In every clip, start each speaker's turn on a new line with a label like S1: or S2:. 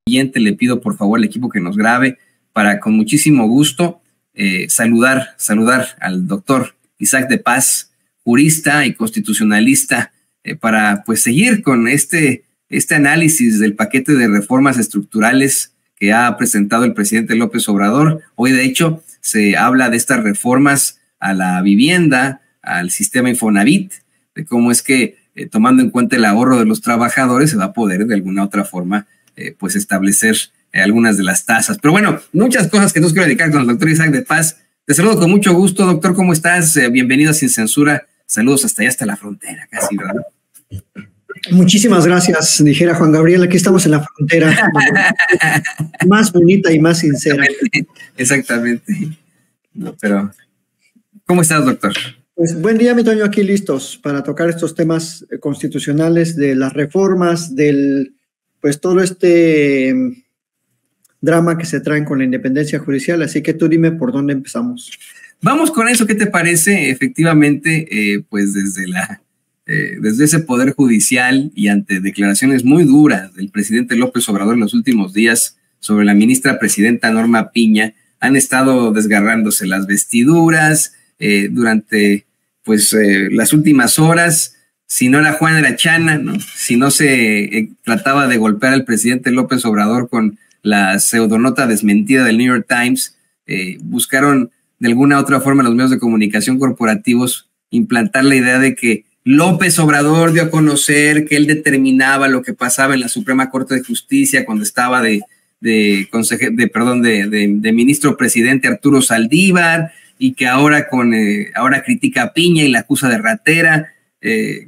S1: siguiente le pido por favor al equipo que nos grabe para con muchísimo gusto saludar al doctor Isaac de Paz, jurista y constitucionalista, para pues seguir con este análisis del paquete de reformas estructurales que ha presentado el presidente López Obrador. Hoy, de hecho, se habla de estas reformas a la vivienda, al sistema Infonavit, de cómo es que, tomando en cuenta el ahorro de los trabajadores, se va a poder de alguna otra forma pues establecer algunas de las tasas. Pero bueno, muchas cosas que nos quiero dedicar con el doctor Isaac de Paz. Te saludo con mucho gusto, doctor. ¿Cómo estás? Bienvenido a Sin Censura. Saludos hasta allá, hasta la frontera, casi, ¿verdad?
S2: Muchísimas gracias, dijera Juan Gabriel. Aquí estamos en la frontera más bonita y más sincera.
S1: Exactamente. No, pero, ¿cómo estás, doctor?
S2: Pues buen día, mi Toño, aquí listos para tocar estos temas constitucionales de las reformas, pues todo este drama que se traen con la independencia judicial. Así que tú dime por dónde empezamos.
S1: Vamos con eso. ¿Qué te parece? Efectivamente, pues desde ese poder judicial y ante declaraciones muy duras del presidente López Obrador en los últimos días sobre la ministra presidenta Norma Piña, han estado desgarrándose las vestiduras durante pues las últimas horas. Si no era Juan, era Chana, ¿no? Si no se trataba de golpear al presidente López Obrador con la pseudonota desmentida del New York Times, buscaron de alguna otra forma los medios de comunicación corporativos implantar la idea de que López Obrador dio a conocer que él determinaba lo que pasaba en la Suprema Corte de Justicia cuando estaba de ministro presidente Arturo Saldívar, y que ahora critica a Piña y la acusa de ratera.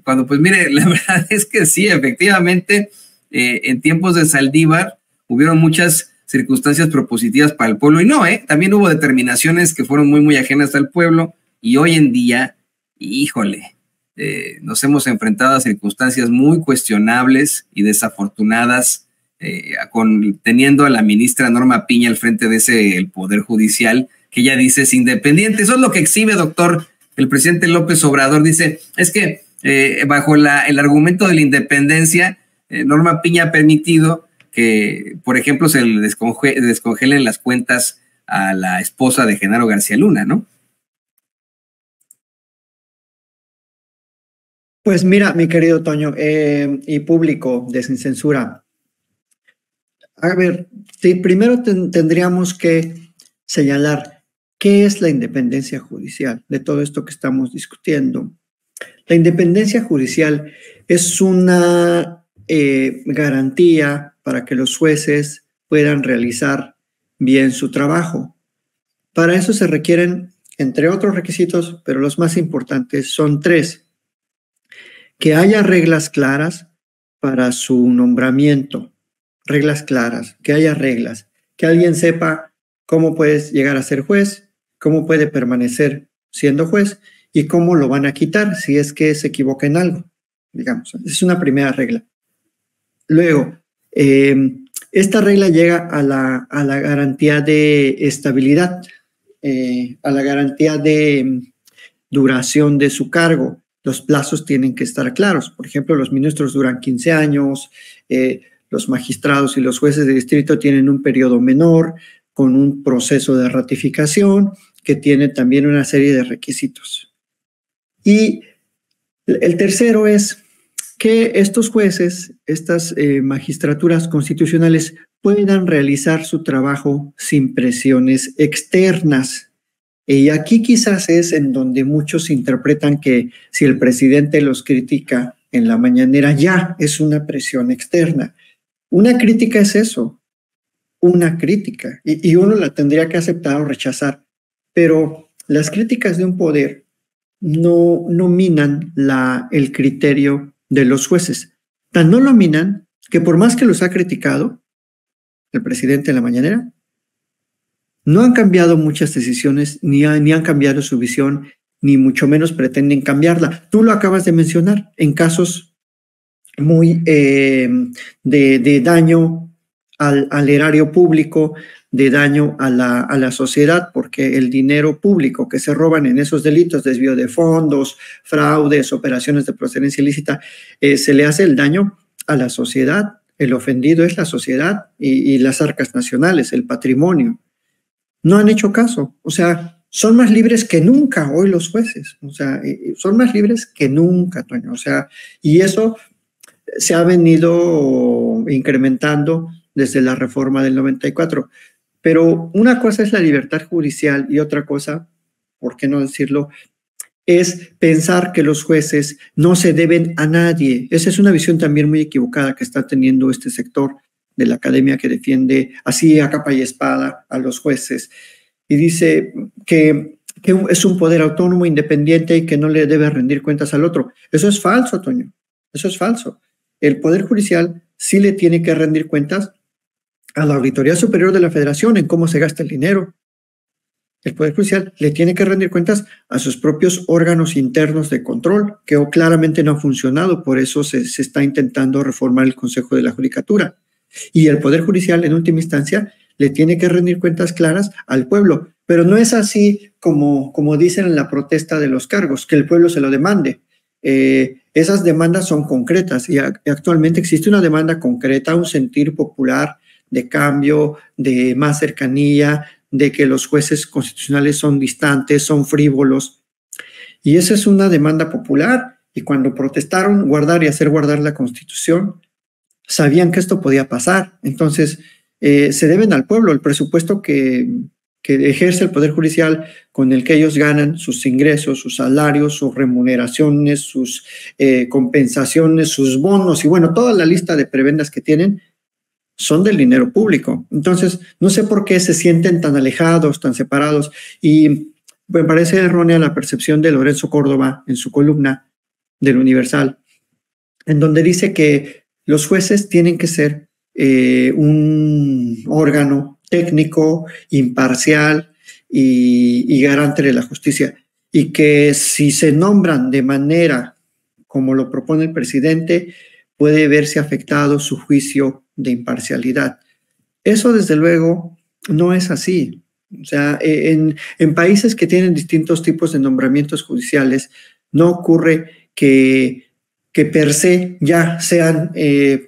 S1: Cuando pues mire, la verdad es que sí, efectivamente, en tiempos de Saldívar hubieron muchas circunstancias propositivas para el pueblo, y no, también hubo determinaciones que fueron muy, muy ajenas al pueblo, y hoy en día, híjole, nos hemos enfrentado a circunstancias muy cuestionables y desafortunadas, teniendo a la ministra Norma Piña al frente de el Poder Judicial, que ella dice es independiente. Eso es lo que exhibe, doctor, el presidente López Obrador. Dice, es que bajo el argumento de la independencia, Norma Piña ha permitido que, por ejemplo, se le descongelen las cuentas a la esposa de Genaro García Luna, ¿no?
S2: Pues mira, mi querido Toño, y público de Sin Censura, a ver, primero tendríamos que señalar qué es la independencia judicial de todo esto que estamos discutiendo. La independencia judicial es una garantía para que los jueces puedan realizar bien su trabajo. Para eso se requieren, entre otros requisitos, pero los más importantes son 3. Que haya reglas claras para su nombramiento, reglas claras, que haya reglas, que alguien sepa cómo puedes llegar a ser juez, cómo puede permanecer siendo juez y cómo lo van a quitar si es que se equivoca en algo, digamos. Es una primera regla. Luego, esta regla llega a la garantía de estabilidad, a la garantía de duración de su cargo. Los plazos tienen que estar claros. Por ejemplo, los ministros duran 15 años, los magistrados y los jueces de distrito tienen un periodo menor, con un proceso de ratificación que tiene también una serie de requisitos. Y el tercero es que estos jueces, estas magistraturas constitucionales puedan realizar su trabajo sin presiones externas. Y aquí quizás es en donde muchos interpretan que si el presidente los critica en la mañanera ya es una presión externa. Una crítica es eso, una crítica, y uno la tendría que aceptar o rechazar, pero las críticas de un poder no minan el criterio de los jueces. Tan no lo minan que por más que los ha criticado el presidente en la mañanera, no han cambiado muchas decisiones, ni han cambiado su visión, ni mucho menos pretenden cambiarla. Tú lo acabas de mencionar, en casos muy de daño al erario público, de daño a la sociedad, porque el dinero público que se roban en esos delitos, desvío de fondos, fraudes, operaciones de procedencia ilícita, se le hace el daño a la sociedad, el ofendido es la sociedad y las arcas nacionales, el patrimonio. No han hecho caso, o sea, son más libres que nunca hoy los jueces, o sea, son más libres que nunca, Toño, o sea, y eso se ha venido incrementando desde la reforma del 94. Pero una cosa es la libertad judicial y otra cosa, ¿por qué no decirlo?, es pensar que los jueces no se deben a nadie. Esa es una visión también muy equivocada que está teniendo este sector de la academia que defiende así a capa y espada a los jueces y dice que es un poder autónomo, independiente y que no le debe rendir cuentas al otro. Eso es falso, Toño. Eso es falso. El Poder Judicial sí le tiene que rendir cuentas a la Auditoría Superior de la Federación en cómo se gasta el dinero. El Poder Judicial le tiene que rendir cuentas a sus propios órganos internos de control, que claramente no ha funcionado, por eso se está intentando reformar el Consejo de la Judicatura. Y el Poder Judicial, en última instancia, le tiene que rendir cuentas claras al pueblo, pero no es así como dicen en la protesta de los cargos, que el pueblo se lo demande. Esas demandas son concretas y actualmente existe una demanda concreta, un sentir popular de cambio, de más cercanía, de que los jueces constitucionales son distantes, son frívolos. Y esa es una demanda popular. Y cuando protestaron guardar y hacer guardar la Constitución, sabían que esto podía pasar. Entonces, se deben al pueblo. El presupuesto que ejerce el Poder Judicial, con el que ellos ganan sus ingresos, sus salarios, sus remuneraciones, sus compensaciones, sus bonos y bueno, toda la lista de prebendas que tienen, son del dinero público. Entonces, no sé por qué se sienten tan alejados, tan separados. Y me parece errónea la percepción de Lorenzo Córdoba en su columna del Universal, en donde dice que los jueces tienen que ser un órgano técnico, imparcial y garante de la justicia. Y que si se nombran de manera como lo propone el presidente, puede verse afectado su juicio de imparcialidad. Eso, desde luego, no es así. O sea, en países que tienen distintos tipos de nombramientos judiciales, no ocurre que per se ya sean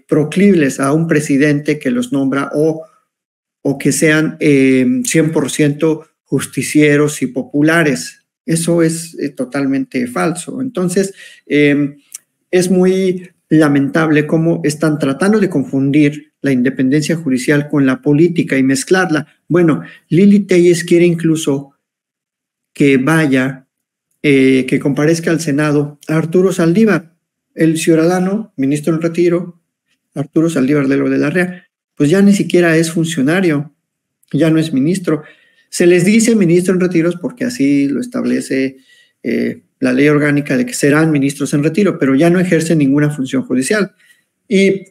S2: proclives a un presidente que los nombra o que sean 100% justicieros y populares. Eso es totalmente falso. Entonces, es muy lamentable cómo están tratando de confundir la independencia judicial con la política y mezclarla. Bueno, Lili Téllez quiere incluso que vaya, que comparezca al Senado a Arturo Saldívar, el ciudadano, ministro en retiro, Arturo Saldívar de la Rea, pues ya ni siquiera es funcionario, ya no es ministro. Se les dice ministro en retiros porque así lo establece la ley orgánica de que serán ministros en retiro, pero ya no ejercen ninguna función judicial. Y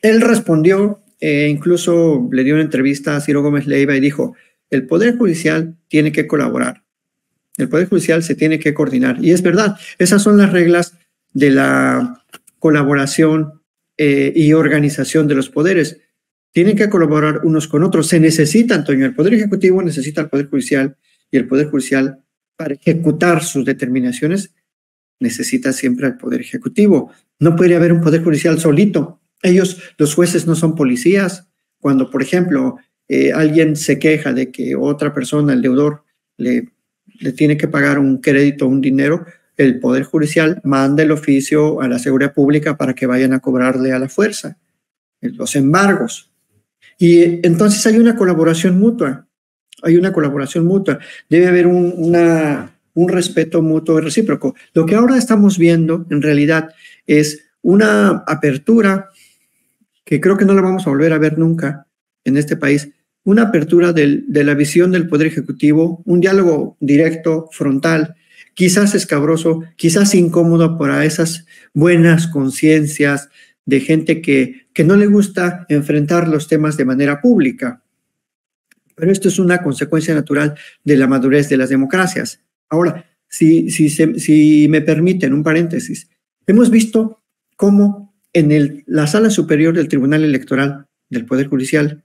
S2: él respondió, incluso le dio una entrevista a Ciro Gómez Leiva y dijo, el Poder Judicial tiene que colaborar, el Poder Judicial se tiene que coordinar. Y es verdad, esas son las reglas de la colaboración y organización de los poderes. Tienen que colaborar unos con otros. Se necesita, Antonio, el Poder Ejecutivo necesita al Poder Judicial y el Poder Judicial, para ejecutar sus determinaciones, necesita siempre al Poder Ejecutivo. No puede haber un Poder Judicial solito. Ellos, los jueces, no son policías. Cuando, por ejemplo, alguien se queja de que otra persona, el deudor, le tiene que pagar un crédito, un dinero, el Poder Judicial manda el oficio a la Seguridad Pública para que vayan a cobrarle a la fuerza los embargos. Y entonces hay una colaboración mutua. Hay una colaboración mutua. Debe haber un respeto mutuo y recíproco. Lo que ahora estamos viendo, en realidad, es una apertura que creo que no la vamos a volver a ver nunca en este país, una apertura de la visión del Poder Ejecutivo, un diálogo directo, frontal, quizás escabroso, quizás incómodo para esas buenas conciencias de gente que no le gusta enfrentar los temas de manera pública. Pero esto es una consecuencia natural de la madurez de las democracias. Ahora, si me permiten un paréntesis, hemos visto cómo en la sala superior del Tribunal Electoral del Poder Judicial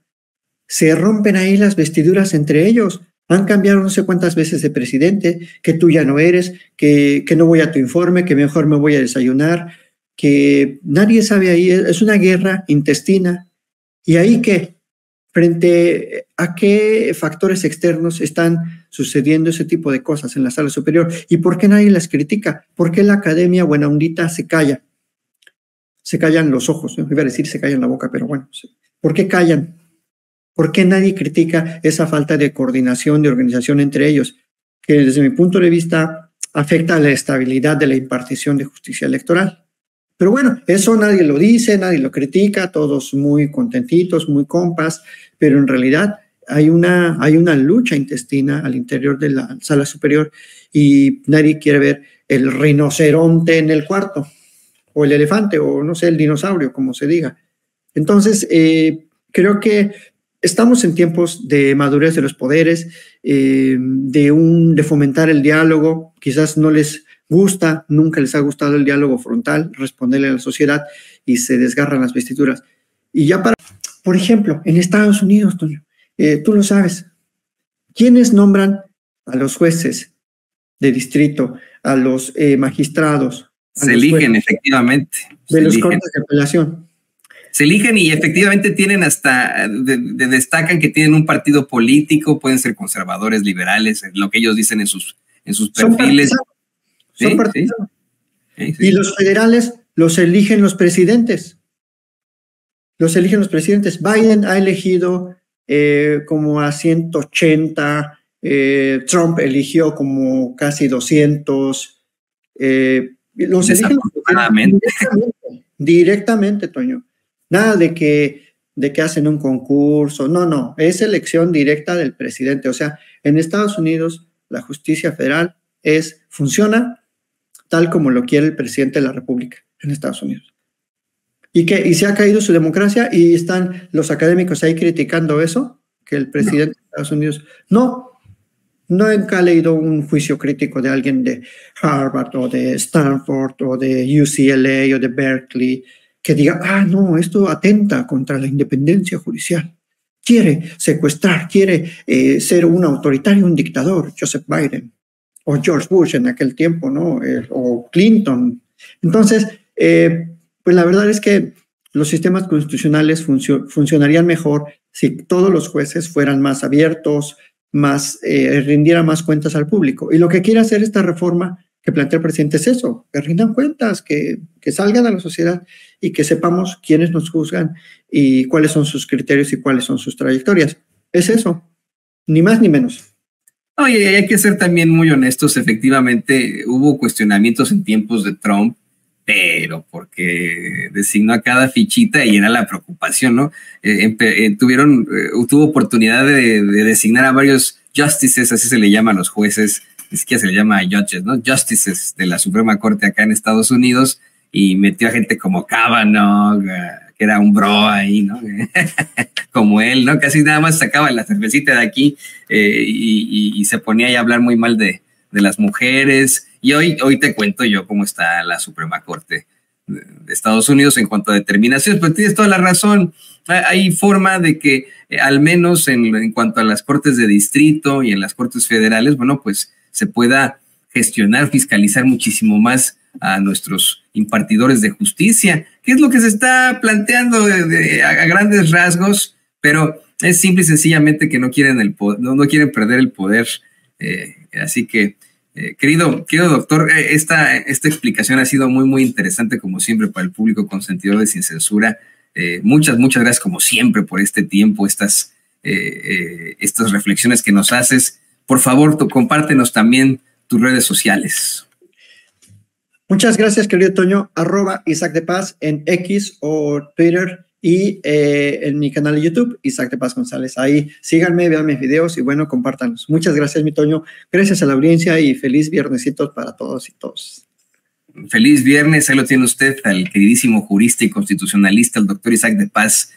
S2: se rompen ahí las vestiduras entre ellos. Han cambiado no sé cuántas veces de presidente, que tú ya no eres, que no voy a tu informe, que mejor me voy a desayunar, que nadie sabe ahí, es una guerra intestina. ¿Y ahí qué? ¿Frente a qué factores externos están sucediendo ese tipo de cosas en la sala superior? ¿Y por qué nadie las critica? ¿Por qué la academia buena ondita se calla? Se callan los ojos, ¿no? Iba a decir se callan la boca, pero bueno. ¿Por qué callan? ¿Por qué nadie critica esa falta de coordinación, de organización entre ellos? Que desde mi punto de vista afecta a la estabilidad de la impartición de justicia electoral. Pero bueno, eso nadie lo dice, nadie lo critica, todos muy contentitos, muy compas, pero en realidad hay una lucha intestina al interior de la sala superior y nadie quiere ver el rinoceronte en el cuarto, o el elefante, o no sé, el dinosaurio, como se diga. Entonces, creo que estamos en tiempos de madurez de los poderes, de fomentar el diálogo. Quizás no les gusta, nunca les ha gustado el diálogo frontal, responderle a la sociedad y se desgarran las vestiduras. Y ya por ejemplo, en Estados Unidos, Toño, tú lo sabes, ¿quiénes nombran a los jueces de distrito, a los magistrados?
S1: Se eligen, efectivamente.
S2: De los cortes de apelación.
S1: Se eligen y efectivamente tienen hasta, destacan que tienen un partido político, pueden ser conservadores, liberales, lo que ellos dicen en sus perfiles.
S2: Son partisanos. Sí. Y los federales los eligen los presidentes. Los eligen los presidentes. Biden ha elegido como a 180, Trump eligió como casi 200. Los eligen directamente, Toño. Nada de que hacen un concurso. No. Es elección directa del presidente. O sea, en Estados Unidos la justicia federal funciona tal como lo quiere el presidente de la República en Estados Unidos. Y se ha caído su democracia y están los académicos ahí criticando eso, que el presidente de Estados Unidos no ha leído un juicio crítico de alguien de Harvard o de Stanford o de UCLA o de Berkeley que diga, no, esto atenta contra la independencia judicial. Quiere secuestrar, quiere ser un autoritario, un dictador, Joseph Biden, o George Bush en aquel tiempo, ¿no? O Clinton. Entonces, pues la verdad es que los sistemas constitucionales funcionarían mejor si todos los jueces fueran más abiertos, rindieran más cuentas al público. Y lo que quiere hacer esta reforma que plantea el presidente es eso, que rindan cuentas, que salgan a la sociedad y que sepamos quiénes nos juzgan y cuáles son sus criterios y cuáles son sus trayectorias. Es eso, ni más ni menos.
S1: Oye, hay que ser también muy honestos, efectivamente hubo cuestionamientos en tiempos de Trump, pero designó a cada fichita y era la preocupación, ¿no? Tuvo oportunidad de designar a varios justices, así se le llama a los jueces, ni siquiera se le llama judges, ¿no? Justices de la Suprema Corte acá en Estados Unidos, y metió a gente como Kavanaugh, que era un bro ahí, ¿no? Como él, ¿no? Casi nada más sacaba la cervecita de aquí y se ponía ahí a hablar muy mal de las mujeres. Y hoy te cuento yo cómo está la Suprema Corte de Estados Unidos en cuanto a determinaciones, pero tienes toda la razón. Hay forma de que, al menos en cuanto a las cortes de distrito y en las cortes federales, bueno, pues se pueda gestionar, fiscalizar muchísimo más a nuestros impartidores de justicia, que es lo que se está planteando a grandes rasgos, pero es simple y sencillamente que no quieren no quieren perder el poder. Así que, querido doctor, esta explicación ha sido muy, muy interesante, como siempre, para el público consentidor de Sin Censura. Muchas gracias, como siempre, por este tiempo, estas reflexiones que nos haces. Por favor, compártenos también tus redes sociales.
S2: Muchas gracias, querido Toño. @Isaac de Paz en X o Twitter y en mi canal de YouTube, Isaac de Paz González. Ahí síganme, vean mis videos y bueno, compártanos. Muchas gracias, mi Toño. Gracias a la audiencia y feliz viernesito para todos y todos.
S1: Feliz viernes, ahí lo tiene usted, al queridísimo jurista y constitucionalista, el doctor Isaac de Paz